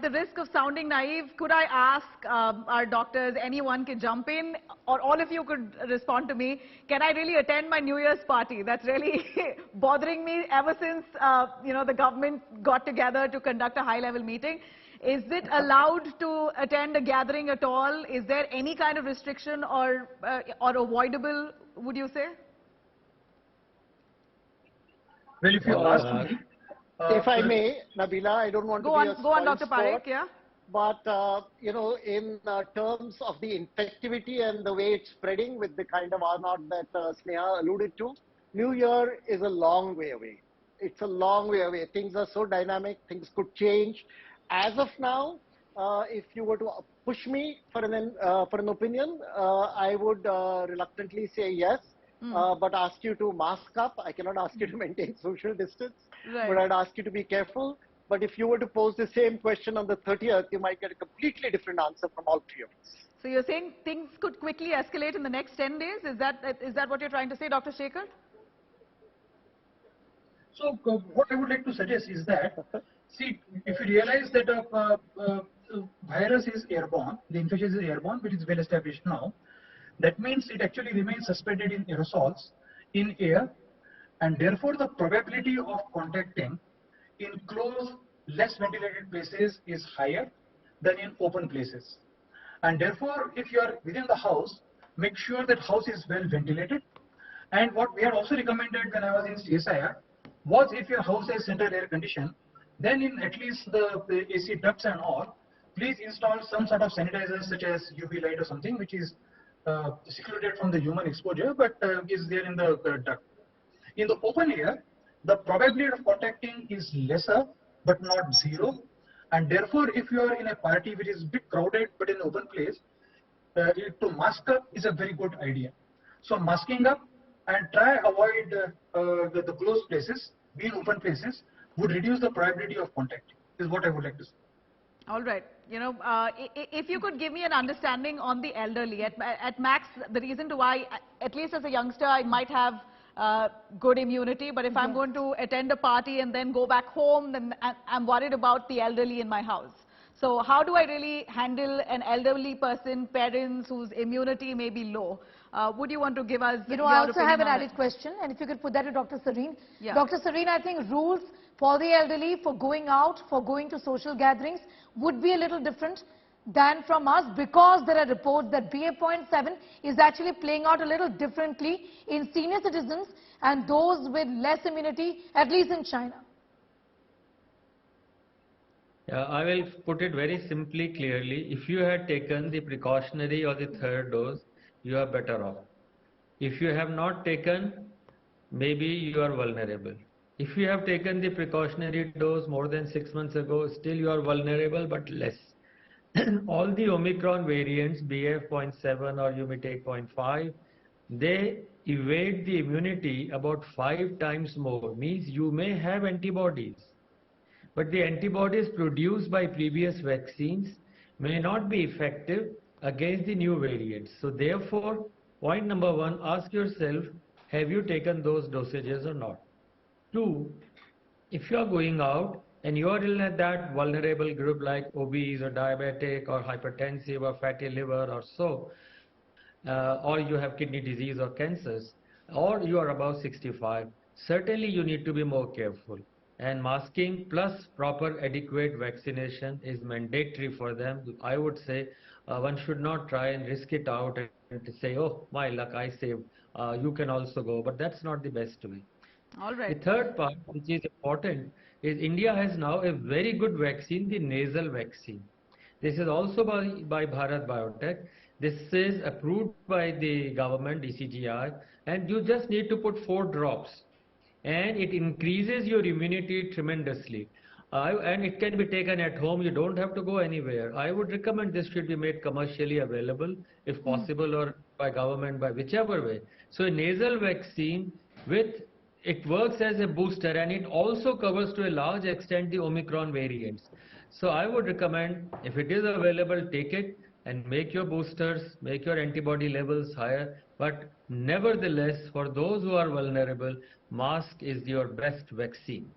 the risk of sounding naive, could I ask our doctors, anyone can jump in, or all of you could respond to me, can I really attend my New Year's party? That's really bothering me ever since, the government got together to conduct a high-level meeting. Is it allowed to attend a gathering at all? Is there any kind of restriction or avoidable, would you say? Well, if you ask me, if I may, Nabila, I don't want to be a Go on, Dr. spoil Parekh, sport, yeah. but in terms of the infectivity and the way it's spreading with the kind of R0 that Sneha alluded to, New Year is a long way away. It's a long way away. Things are so dynamic, things could change. As of now, if you were to push me for an opinion, I would reluctantly say yes. But ask you to mask up. I cannot ask you to maintain social distance, but I'd ask you to be careful. But if you were to pose the same question on the 30th, you might get a completely different answer from all three of us. So you're saying things could quickly escalate in the next 10 days? Is that what you're trying to say, Dr. Shekhar? So what I would like to suggest is that, see, if you realize that a virus is airborne, the infection is airborne, which is well established now, that means it actually remains suspended in aerosols in air, and therefore the probability of contacting in closed, less ventilated places is higher than in open places. And therefore, if you are within the house, make sure that house is well ventilated. And what we had also recommended when I was in CSIR was, if your house has central air condition, then in at least the AC ducts and all, please install some sort of sanitizer such as UV light or something, which is secluded from the human exposure, but is there in the duct. In the open air, the probability of contacting is lesser, but not zero. And therefore, if you are in a party which is a bit crowded, but in an open place, to mask up is a very good idea. So masking up and try avoid the closed places, be in open places, would reduce the probability of contact, is what I would like to say. All right. If you could give me an understanding on the elderly. At max, the reason to why, at least as a youngster, I might have good immunity, but if I'm going to attend a party and then go back home, then I'm worried about the elderly in my house. So how do I really handle an elderly person, parents whose immunity may be low? Would you want to give us your I also have an opinion on added question, and if you could put that to Dr. Sareen. Yeah. Dr. Sareen, I think rules for the elderly, for going out, for going to social gatherings, would be a little different than from us, because there are reports that BA.7 is actually playing out a little differently in senior citizens and those with less immunity, at least in China. Yeah, I will put it very simply, clearly. If you had taken the precautionary or the third dose, you are better off. If you have not taken, maybe you are vulnerable. If you have taken the precautionary dose more than 6 months ago, still you are vulnerable, but less. All the Omicron variants, BA.7 or you may take 0.5, they evade the immunity about 5 times more. Means you may have antibodies, but the antibodies produced by previous vaccines may not be effective against the new variants. So therefore, point number 1, ask yourself, have you taken those dosages or not? 2, if you are going out and you are in that vulnerable group like obese or diabetic or hypertensive or fatty liver or so, or you have kidney disease or cancers, or you are above 65, certainly you need to be more careful. And masking plus proper adequate vaccination is mandatory for them. I would say one should not try and risk it out and to say, oh, my luck, I saved. You can also go, but that's not the best way. All right. The third part, which is important, is India has now a very good vaccine, the nasal vaccine. This is also by Bharat Biotech. This is approved by the government, DCGI, and you just need to put 4 drops. And it increases your immunity tremendously. And it can be taken at home. You don't have to go anywhere. I would recommend this should be made commercially available, if possible, or by government, by whichever way. So a nasal vaccine, it works as a booster, and it also covers to a large extent the Omicron variants. So I would recommend, if it is available, take it and make your boosters, make your antibody levels higher. But nevertheless, for those who are vulnerable, mask is your best vaccine.